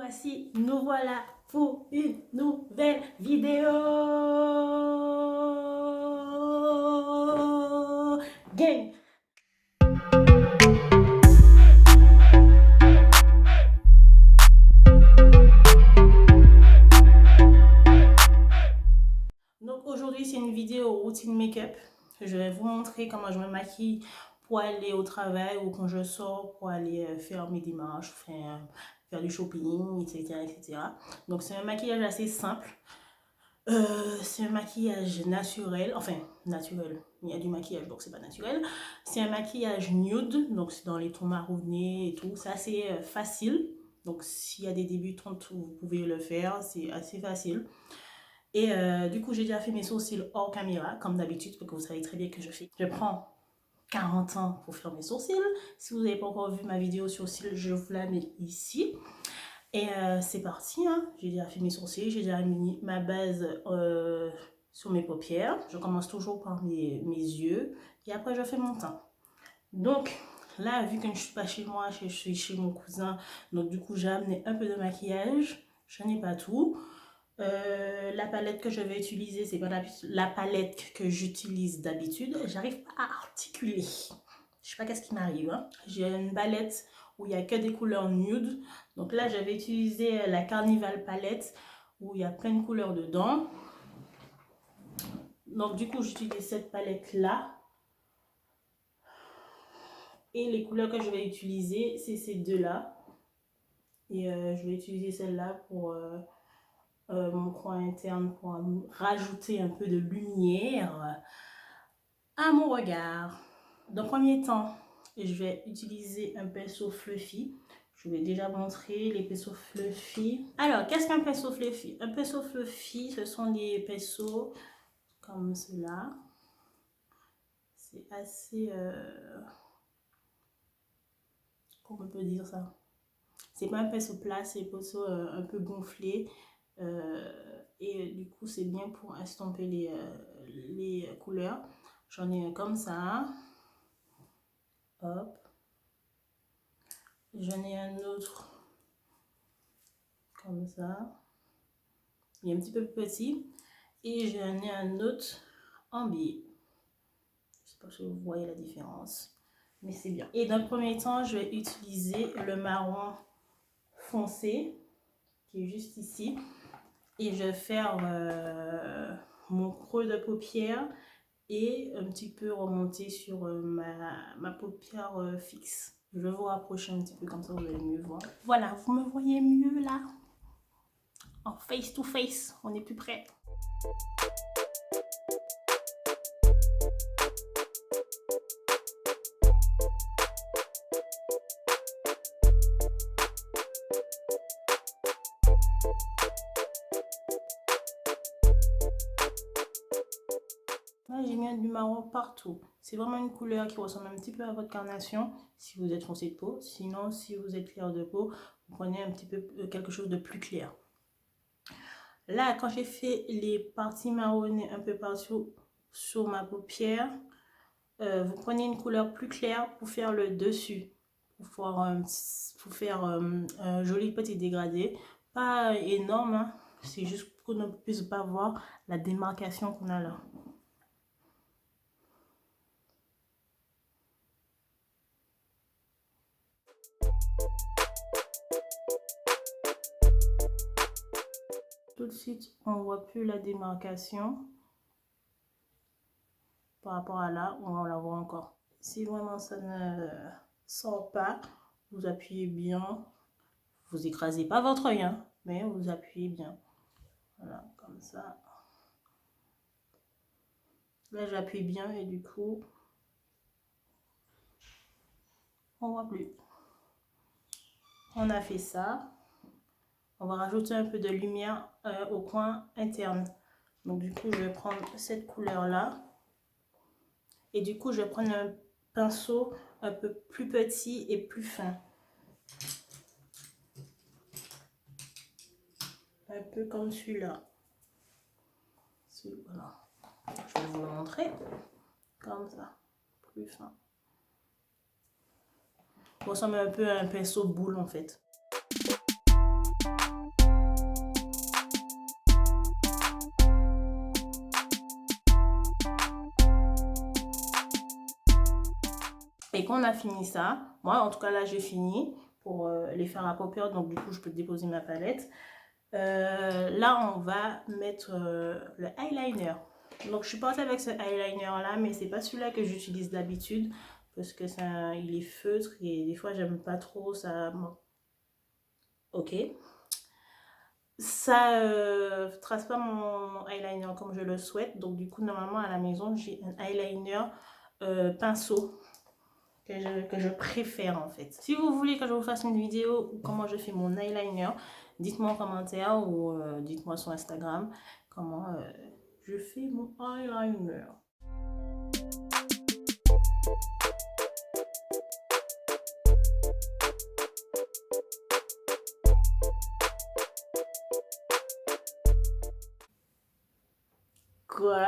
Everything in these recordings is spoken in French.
voici, nous voilà pour une nouvelle vidéo. Gang. Donc aujourd'hui c'est une vidéo routine make-up. Je vais vous montrer comment je me maquille pour aller au travail ou quand je sors pour aller faire mes démarches, faire du shopping, etc., etc. Donc c'est un maquillage assez simple. C'est un maquillage naturel, enfin naturel, il y a du maquillage donc c'est pas naturel. C'est un maquillage nude, donc c'est dans les tons marronnés et tout, c'est assez facile. Donc s'il y a des débutantes, vous pouvez le faire, c'est assez facile. Et du coup j'ai déjà fait mes sourcils hors caméra, comme d'habitude, parce que vous savez très bien que je prends 40 ans pour faire mes sourcils. Si vous n'avez pas encore vu ma vidéo sourcils, je vous la mets ici. Et c'est parti, hein. J'ai déjà fait mes sourcils, j'ai déjà mis ma base sur mes paupières. Je commence toujours par mes yeux et après je fais mon teint. Donc là, vu que je ne suis pas chez moi, je suis chez mon cousin, donc du coup j'ai amené un peu de maquillage. Je n'ai pas tout. La palette que je vais utiliser, c'est pas la palette que j'utilise d'habitude. J'arrive pas à articuler. Je sais pas qu'est-ce qui m'arrive, hein. J'ai une palette où il n'y a que des couleurs nude. Donc là, j'avais utilisé la Carnival palette où il y a plein de couleurs dedans. Donc du coup, j'utilise cette palette-là. Et les couleurs que je vais utiliser, c'est ces deux-là. Et je vais utiliser celle-là pour mon coin interne pour rajouter un peu de lumière à mon regard. Dans le premier temps, je vais utiliser un pinceau fluffy. Je vais déjà montrer les pinceaux fluffy. Alors, qu'est-ce qu'un pinceau fluffy? Un pinceau fluffy, ce sont des pinceaux comme cela. C'est assez... comment on peut dire ça? C'est pas un pinceau plat, c'est un pinceau un peu gonflé. Et du coup, c'est bien pour estomper les couleurs. J'en ai un comme ça. Hop. J'en ai un autre comme ça. Il est un petit peu plus petit. Et j'en ai un autre en biais. Je sais pas si vous voyez la différence. Mais c'est bien. Et dans le premier temps, je vais utiliser le marron foncé. Qui est juste ici. Et je vais faire mon creux de paupière. Et un petit peu remonter sur ma paupière fixe. Je vais vous rapprocher un petit peu comme ça vous allez mieux voir. Voilà, vous me voyez mieux là. En face to face, on est plus près. Là, j'ai mis du marron partout. C'est vraiment une couleur qui ressemble un petit peu à votre carnation si vous êtes foncé de peau. Sinon, si vous êtes clair de peau, vous prenez un petit peu quelque chose de plus clair. Là, quand j'ai fait les parties marronnées un peu partout sur ma paupière, vous prenez une couleur plus claire pour faire le dessus. Pour faire un joli petit dégradé. Pas énorme, hein. C'est juste pour qu'on ne puisse pas voir la démarcation qu'on a là. Tout de suite, on voit plus la démarcation par rapport à là où on la voit encore. Si vraiment ça ne sort pas, vous appuyez bien. Vous écrasez pas votre œil, hein, mais vous appuyez bien. Voilà, comme ça. Là, j'appuie bien et du coup, on voit plus. On a fait ça. On va rajouter un peu de lumière au coin interne. Donc du coup, je vais prendre cette couleur-là. Et du coup, je vais prendre un pinceau un peu plus petit et plus fin. Un peu comme celui-là. Voilà. Je vais vous le montrer. Comme ça. Plus fin. Ça ressemble un peu à un pinceau boule en fait. Et quand on a fini ça, moi en tout cas là j'ai fini pour les faire à paupières, donc du coup je peux déposer ma palette. Là on va mettre le eyeliner. Donc je suis partie avec ce eyeliner là, mais c'est pas celui-là que j'utilise d'habitude parce que ça, il est feutre et des fois j'aime pas trop ça. Ok. Ça trace pas mon eyeliner comme je le souhaite, donc du coup normalement à la maison j'ai un eyeliner pinceau que je préfère en fait. Si vous voulez que je vous fasse une vidéo comment je fais mon eyeliner, dites-moi en commentaire ou dites-moi sur Instagram comment je fais mon eyeliner. Quoi?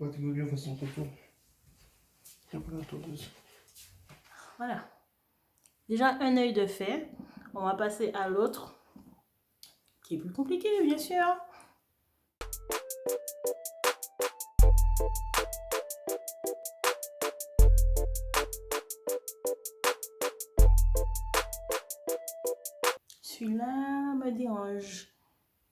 Pas que je fasse un tour. Après la tourneuse. Voilà. Déjà un œil de fait. On va passer à l'autre qui est plus compliqué bien sûr. Celui-là me dérange.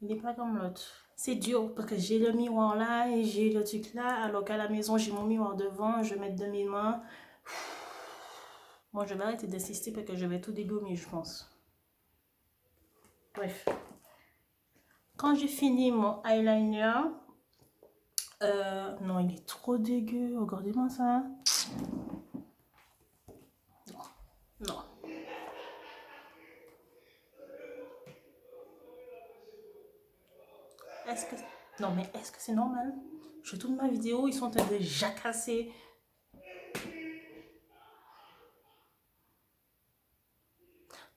Il n'est pas comme l'autre. C'est dur parce que j'ai le miroir là et j'ai le truc là. Alors qu'à la maison, j'ai mon miroir devant. Je vais mettre de mes mains. Moi, je vais arrêter d'insister parce que je vais tout dégommer, je pense. Bref. Quand j'ai fini mon eyeliner... non, il est trop dégueu. Regardez-moi ça. Non. Est-ce que... Non, mais est-ce que c'est normal? Je tourne ma vidéo, ils sont en train de jacasser.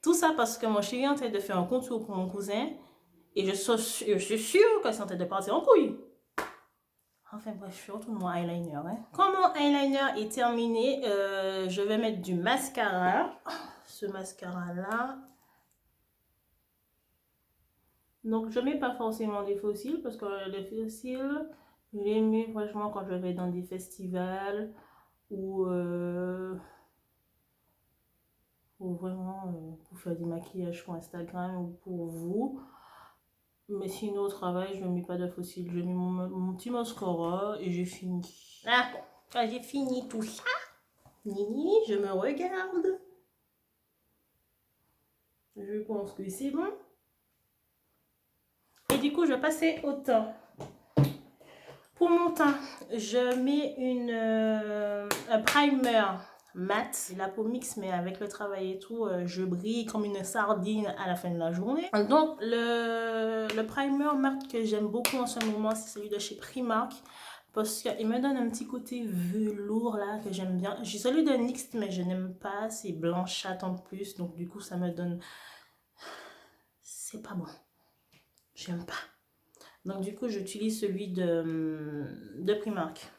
Tout ça parce que mon chéri est en train de faire un contour pour mon cousin. Et je suis sûre que c'est en train de partir en couille. Enfin bref, je retourne mon eyeliner. Hein. Quand mon eyeliner est terminé, je vais mettre du mascara. Ce mascara-là. Donc je ne mets pas forcément des faux cils parce que les faux cils, je les mets franchement quand je vais dans des festivals ou vraiment pour faire des maquillages pour Instagram ou pour vous. Mais sinon au travail, je ne mets pas de faux cils. Je mets mon petit mascara et j'ai fini. Ah bon, quand j'ai fini tout ça, Nini, je me regarde. Je pense que c'est bon. Et du coup, je vais passer au teint. Pour mon teint, je mets un primer mat. La peau mixte, mais avec le travail et tout, je brille comme une sardine à la fin de la journée. Donc, le primer mat que j'aime beaucoup en ce moment, c'est celui de chez Primark. Parce qu'il me donne un petit côté velours là que j'aime bien. J'ai celui de NYX, mais je n'aime pas. C'est blanchâtre en plus. Donc, du coup, ça me donne... C'est pas bon. J'aime pas. Donc du coup, j'utilise celui de Primark.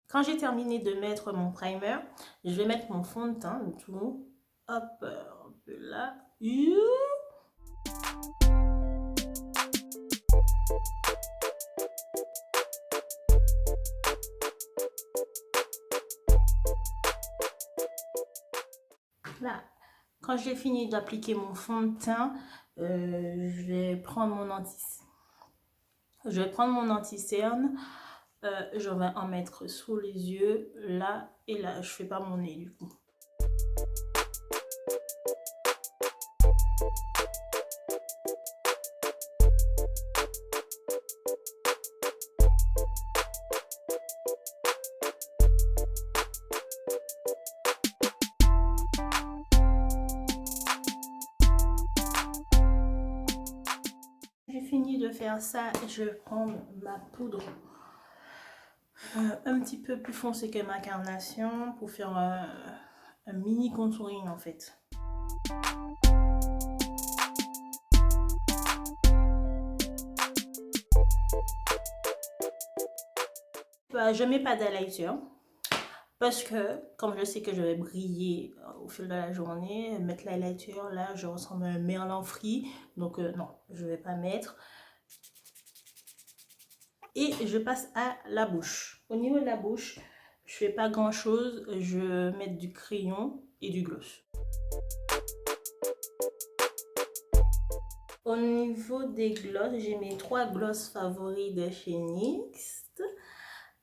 Quand j'ai terminé de mettre mon primer, je vais mettre mon fond de teint, tout. Hop, un peu là. Là, quand j'ai fini d'appliquer mon fond de teint, je vais prendre mon anti-cerne. Je vais en mettre sous les yeux, là et là. Je fais pas mon nez du coup. J'ai fini de faire ça et je vais prendre ma poudre un petit peu plus foncée que ma carnation pour faire un mini contouring en fait. Je mets pas d'highlighter Parce que, comme je sais que je vais briller au fil de la journée, mettre l'highlighter, là, je ressemble à un merlan frit. Donc, non, je vais pas mettre. Et je passe à la bouche. Au niveau de la bouche, je fais pas grand chose. Je mets du crayon et du gloss. Au niveau des gloss, j'ai mes 3 gloss favoris de chez NYX.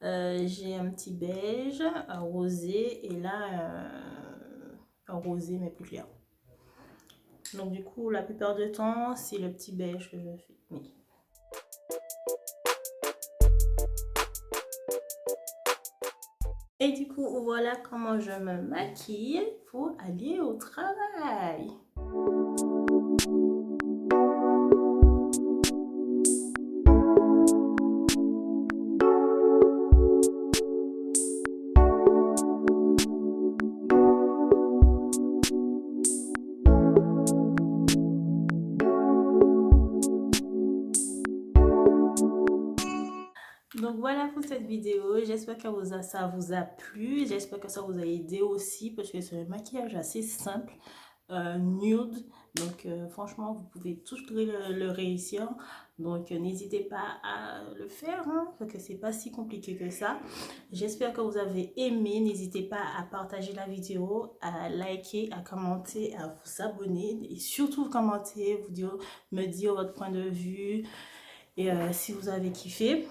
J'ai un petit beige, un rosé et là un rosé mais plus clair. Donc du coup, la plupart du temps, c'est le petit beige que je fais. Oui. Et du coup, voilà comment je me maquille pour aller au travail. Donc voilà pour cette vidéo, j'espère que ça vous a plu, j'espère que ça vous a aidé aussi parce que c'est un maquillage assez simple, nude, donc franchement vous pouvez tous le réussir, donc n'hésitez pas à le faire, hein, parce que c'est pas si compliqué que ça. J'espère que vous avez aimé, n'hésitez pas à partager la vidéo, à liker, à commenter, à vous abonner et surtout commenter, me dire votre point de vue et si vous avez kiffé.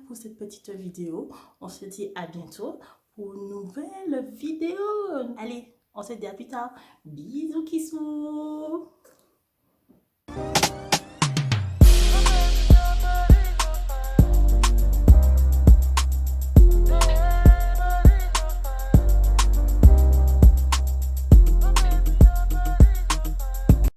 Pour cette petite vidéo. On se dit à bientôt pour une nouvelle vidéo. Allez, on se dit à plus tard. Bisous, kissous.